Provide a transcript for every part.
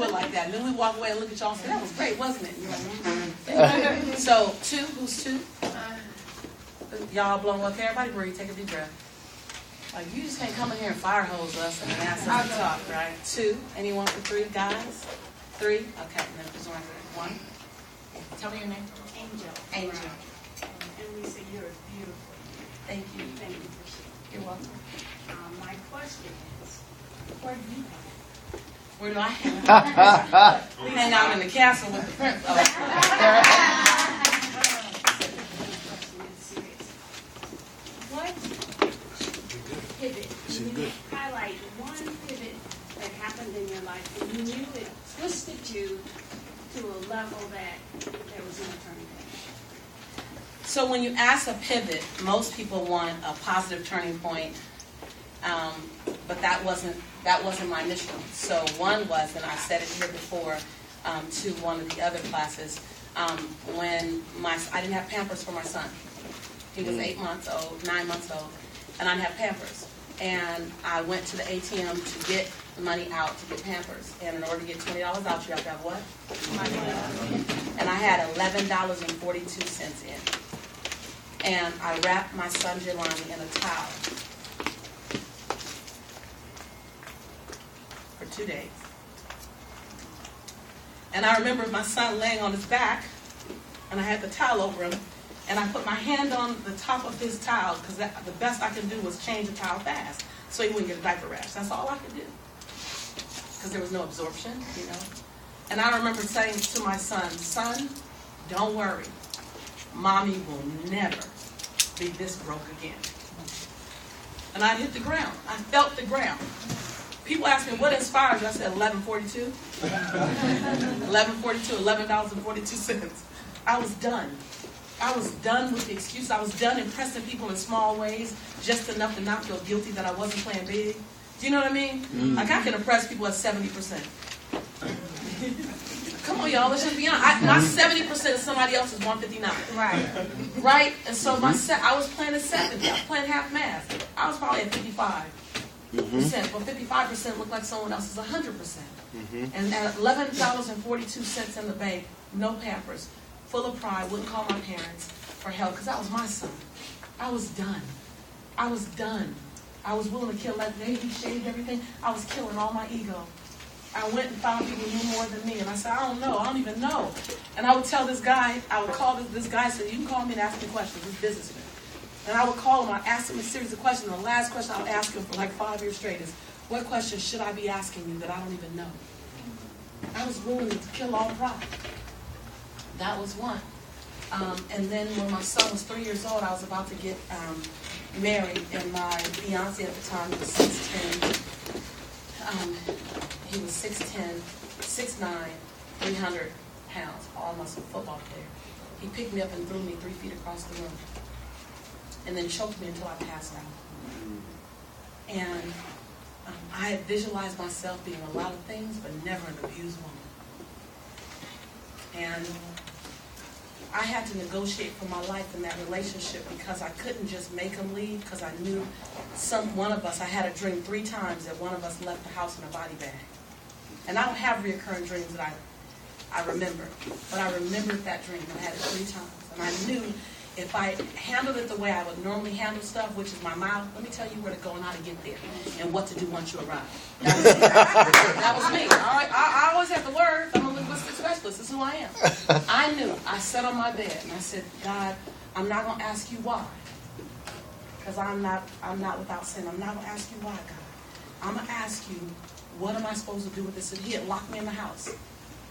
do it like that. And then we walk away and look at y'all and say, that was great, wasn't it? Like, so, 2, who's 2? Y'all blowing up. Everybody breathe, take a deep breath. Like, you just can't come in here and fire hose us and ask us to talk, right? 2, anyone for 3, guys? 3? Okay, and then who's on 1? Tell me your name. Angel. And Lisa, you're beautiful. Thank you. Thank you for sharing. You're welcome. My question is, where do you hang? Where do I hang? We hang out in the castle with the prince. Oh. What pivot? Can you highlight one pivot that happened in your life and you knew it twisted you to a level that there was no turning back? So when you ask a pivot, most people want a positive turning point, but that wasn't my initial. So one was, and I said it here before to one of the other classes, when I didn't have Pampers for my son. He was 9 months old, and I didn't have Pampers. And I went to the ATM to get the money out to get Pampers. And in order to get $20 out, you have to have what? Money. And I had $11.42 in. And I wrapped my son Jelani in a towel for 2 days. And I remember my son laying on his back, and I had the towel over him, and I put my hand on the top of his towel, because the best I could do was change the towel fast, so he wouldn't get a diaper rash. That's all I could do, because there was no absorption, you know. And I remember saying to my son, don't worry. Mommy will never be this broke again. And I hit the ground. I felt the ground. People ask me, what inspired you? I said, $11.42. $11.42. I was done. I was done with the excuse. I was done impressing people in small ways, just enough to not feel guilty that I wasn't playing big. Do you know what I mean? Like, I can impress people at 70%. Come on, y'all, let's just be honest. My 70% is somebody else's 159. Right? And so I was playing at 70. I was playing half math. I was probably at 55%. But 55% looked like someone else's 100%. And at $11.42 in the bank, no Pampers, full of pride, wouldn't call my parents for help because that was my son. I was done. I was done. I was willing to kill that baby, shaved everything. I was killing all my ego. I went and found people who knew more than me, and I said, I don't know, I don't even know. And I would tell this guy, I would call this guy and say, you can call me and ask me questions, this businessman. And I would call him, I'd ask him a series of questions, and the last question I would ask him for like 5 years straight is, what questions should I be asking you that I don't even know? I was willing to kill all pride. That was one. And then when my son was 3 years old, I was about to get married, and my fiance at the time was 6'10". He was 6'10", 6'9", 300 pounds, almost a football player. He picked me up and threw me 3 feet across the room, and then choked me until I passed out. And I had visualized myself being a lot of things, but never an abused woman. And I had to negotiate for my life in that relationship because I couldn't just make him leave because I knew one of us, I had a dream 3 times that one of us left the house in a body bag. And I don't have reoccurring dreams that I remember, but I remembered that dream and I had it 3 times. And I knew if I handled it the way I would normally handle stuff, which is my mouth, let me tell you where to go and how to get there and what to do once you arrive. That was me. That was me. I always have the words. I'm a linguistic specialist. This is who I am. I knew. I sat on my bed and I said, God, I'm not going to ask you why, because I'm not without sin. I'm not going to ask you why, God. I'm going to ask you, what am I supposed to do with this? And he had locked me in the house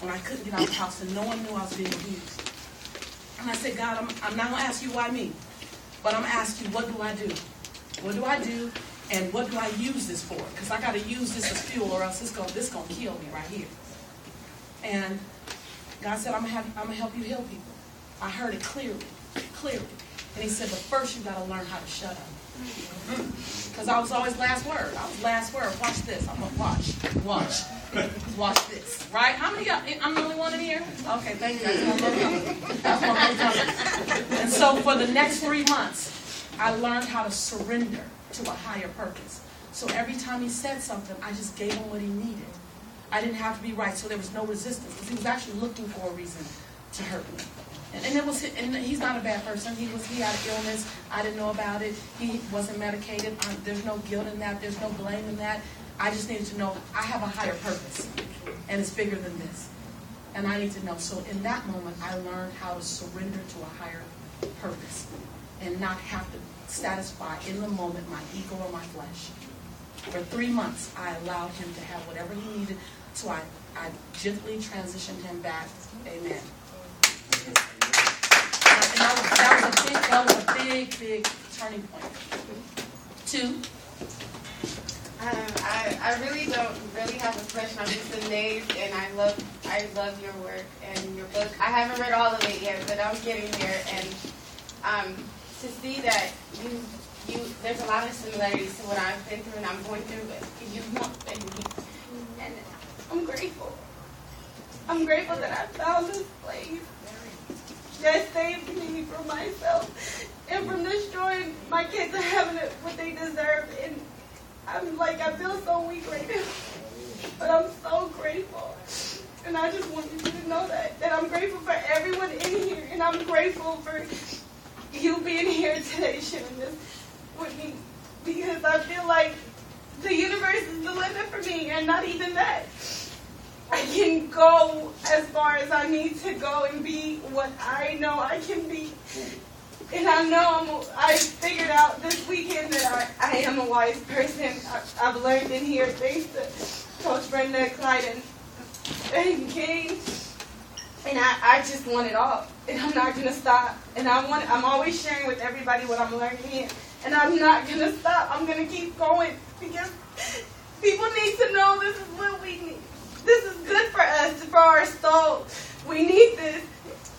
when I couldn't get out of the house and no one knew I was being abused. And I said, God, I'm not going to ask you why me, but I'm going to ask you, what do I do? What do I do, and what do I use this for? Because I got to use this as fuel, or else this going to kill me right here. And God said, I'm going to help you heal people. I heard it clearly. And he said, but first you got to learn how to shut up. Because I was always last word. I was last word. Watch this. I'm going to watch this. Right? How many of y'all? I'm the only one in here? Okay, thank you. That's one. And so for the next 3 months, I learned how to surrender to a higher purpose. So every time he said something, I just gave him what he needed. I didn't have to be right, so there was no resistance. Because he was actually looking for a reason to hurt me. And it was, and he's not a bad person. He had an illness. I didn't know about it. He wasn't medicated. There's no guilt in that. There's no blame in that. I just needed to know I have a higher purpose, and it's bigger than this. And I need to know. So in that moment, I learned how to surrender to a higher purpose and not have to satisfy in the moment my ego or my flesh. For 3 months, I allowed him to have whatever he needed. So I gently transitioned him back. Amen. And that was a big turning point. 2. I really don't really have a question. I'm just amazed, and I love your work and your book. I haven't read all of it yet, but I'm getting there. And to see that there's a lot of similarities to what I've been through and I'm going through, but and I'm grateful. I'm grateful that I found this place that saved me from myself and from destroying my kids and having it what they deserve. And I feel so weak right now, but I'm so grateful. And I just want you to know that I'm grateful for everyone in here, and I'm grateful for you being here today sharing this with me, because I feel like the universe is the limit for me, and not even that. I can go as far as I need to go and be what I know I can be. And I know I figured out this weekend that I am a wise person. I've learned in here thanks to Coach Brenda, Clyde, and King. And I just want it all. And I'm not going to stop. And I'm always sharing with everybody what I'm learning here. And I'm not going to stop. I'm going to keep going, because people need to know this is what we need. This is good for us, for our soul. We need this.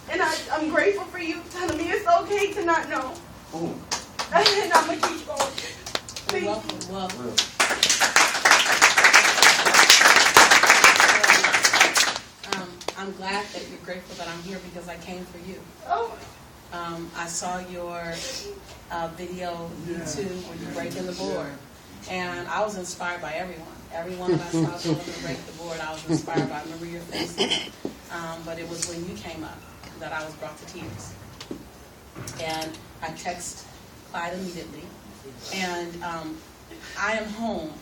And I'm grateful for you telling me it's okay to not know. Ooh. And I'm going to keep going. Thank you. Welcome. I'm glad that you're grateful that I'm here, because I came for you. Oh. I saw your video YouTube where you're breaking the board. And I was inspired by everyone. Everyone that I saw going to break the board, I was inspired by. I remember your faces. But it was when you came up that I was brought to tears. And I text Clyde immediately. And I am home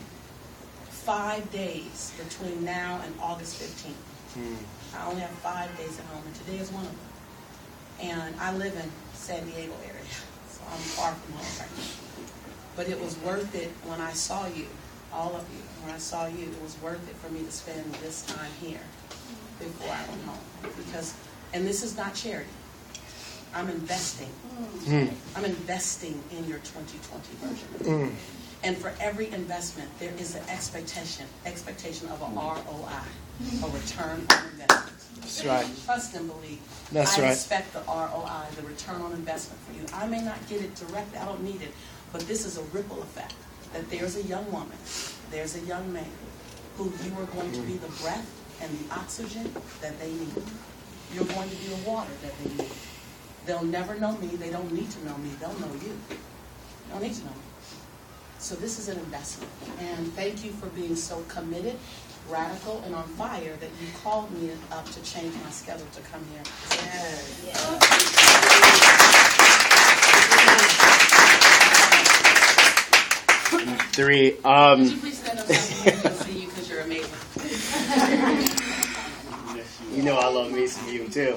5 days between now and August 15th. I only have 5 days at home, and today is one of them. And I live in San Diego area, so I'm far from home right now. But it was worth it when I saw you, all of you. When I saw you, it was worth it for me to spend this time here before I went home. Because, and this is not charity. I'm investing. I'm investing in your 2020 version. And for every investment, there is an expectation of a ROI, a return on investment. That's right. Trust and believe. That's I right. expect the ROI, the return on investment for you. I may not get it directly. I don't need it. But this is a ripple effect. That there's a young woman, there's a young man who you are going to be the breath and the oxygen that they need. You're going to be the water that they need. They'll never know me. They don't need to know me. They'll know you. They don't need to know me. So this is an investment. And thank you for being so committed, radical, and on fire that you called me up to change my schedule to come here. Three. Would you please stand up so I can see you, because you're amazing. You know I love me some you too.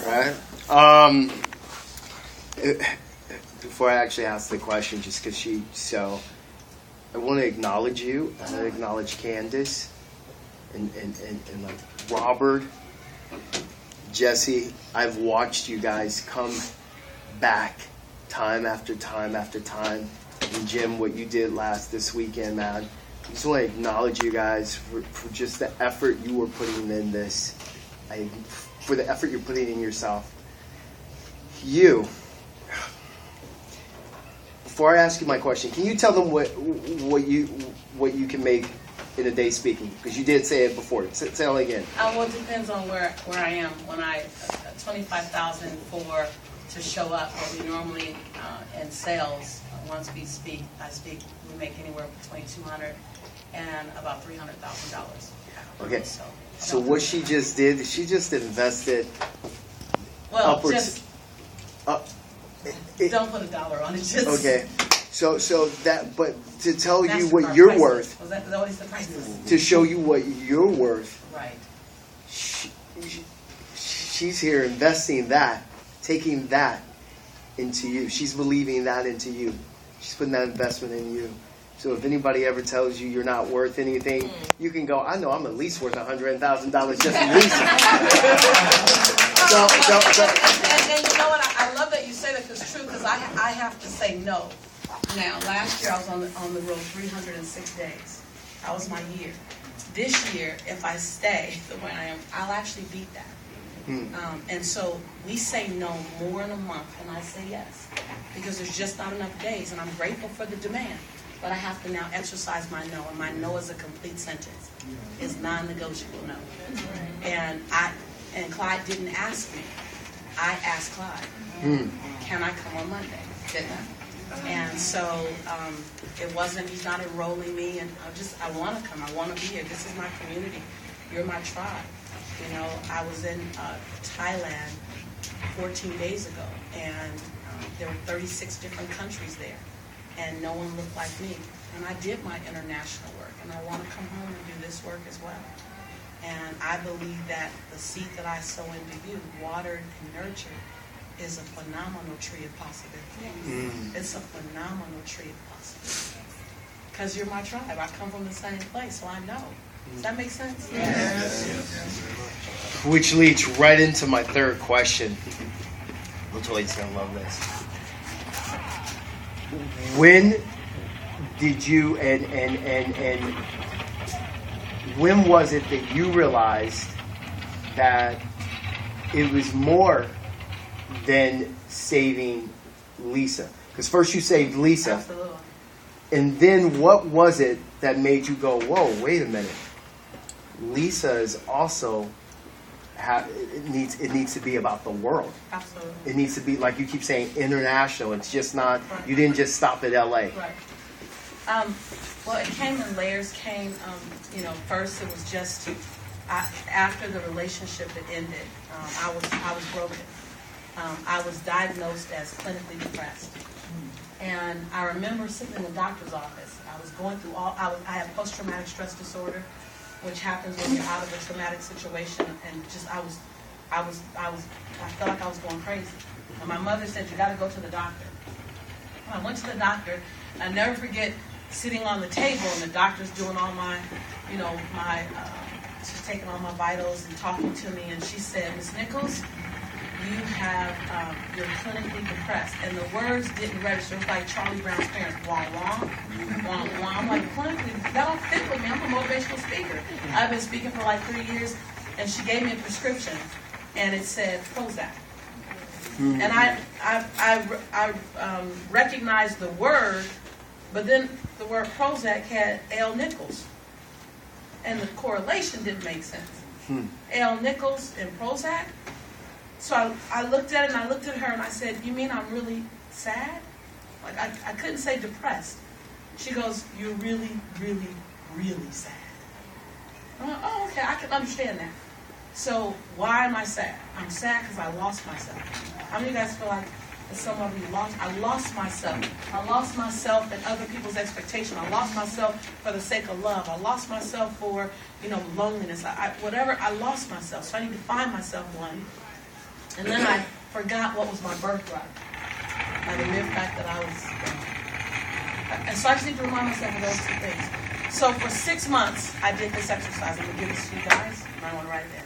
Right? Before I actually ask the question, just because I want to acknowledge you. I want to acknowledge Candace and like Robert, Jesse. I've watched you guys come back time after time after time. And Jim, what you did this weekend, man. I just want to acknowledge you guys for just the effort you were putting in this. For the effort you're putting in yourself. Before I ask you my question, can you tell them what you can make in a day speaking? Because you did say it before. Say it again. Well, it depends on where I am. When $25,000 to show up, what we normally in sales, once we speak, we make anywhere between $200,000 and about $300,000. Okay. So what she just did, she just invested upwards. Don't put $1 on it. Just Okay. So that, but to tell you that's what our you're price worth, list. Was that always the price list? to show you what you're worth, Right. she's here investing that, taking that into you. She's believing that into you. She's putting that investment in you. So if anybody ever tells you you're not worth anything, you can go, I know I'm at least worth $100,000 just in Lisa. And you know what? I love that you say that because it's true, because I have to say no. Now, last year I was on the road 306 days. That was my year. This year, if I stay the way I am, I'll actually beat that. And so we say no more in a month, and I say yes, because there's just not enough days, and I'm grateful for the demand. But I have to now exercise my no, and my no is a complete sentence. It's non-negotiable no. And Clyde didn't ask me. I asked Clyde, can I come on Monday? Didn't I? And so it wasn't, he's not enrolling me, and I want to come. I want to be here. This is my community. You're my tribe. You know, I was in Thailand 14 days ago, and there were 36 different countries there. And no one looked like me. And I did my international work, and I want to come home and do this work as well. And I believe that the seed that I sow into you, watered and nurtured, is a phenomenal tree of possibility. It's a phenomenal tree of possibility. Because you're my tribe. I come from the same place, so I know. Does that make sense? Yes. Which leads right into my third question. Latoya's going to love this. When did you and when was it that you realized that it was more than saving Lisa? Because first you saved Lisa. Absolutely. And then what was it that made you go, whoa, wait a minute. Lisa is also it needs to be about the world. Absolutely. It needs to be, like you keep saying, international. It's just not, you didn't just stop at LA. Right. Well, it came in layers. First it was just after the relationship had ended, I was broken. I was diagnosed as clinically depressed. And I remember sitting in the doctor's office. I was going through I have post-traumatic stress disorder, which happens when you're out of a traumatic situation, and I felt like I was going crazy. And my mother said, you got to go to the doctor. And I went to the doctor, and I never forget sitting on the table, and the doctor's doing all my, she's taking all my vitals and talking to me, and she said, Ms. Nichols, you're clinically depressed. And the words didn't register. It was like Charlie Brown's parents, wah, wah, wah, wah. I'm like, clinically, that don't fit with me. I'm a motivational speaker. I've been speaking for like 3 years, and she gave me a prescription, and it said Prozac. And I recognized the word, but then the word Prozac had L. Nichols. And the correlation didn't make sense. L. Nichols and Prozac. So I looked at it, and I looked at her, and I said, you mean I'm really sad? Like, I couldn't say depressed. She goes, you're really, really, really sad. I'm like, oh, okay, I can understand that. So why am I sad? I'm sad because I lost myself. How many of you guys feel like someone who I lost myself? I lost myself and other people's expectation. I lost myself for the sake of love. I lost myself for, loneliness. Whatever, I lost myself. So I need to find myself one. And then I forgot what was my birthright. By the mere fact that I was... and so I just need to remind myself of those two things. So for 6 months, I did this exercise. I'm going to give this to you guys. You might want to write it down.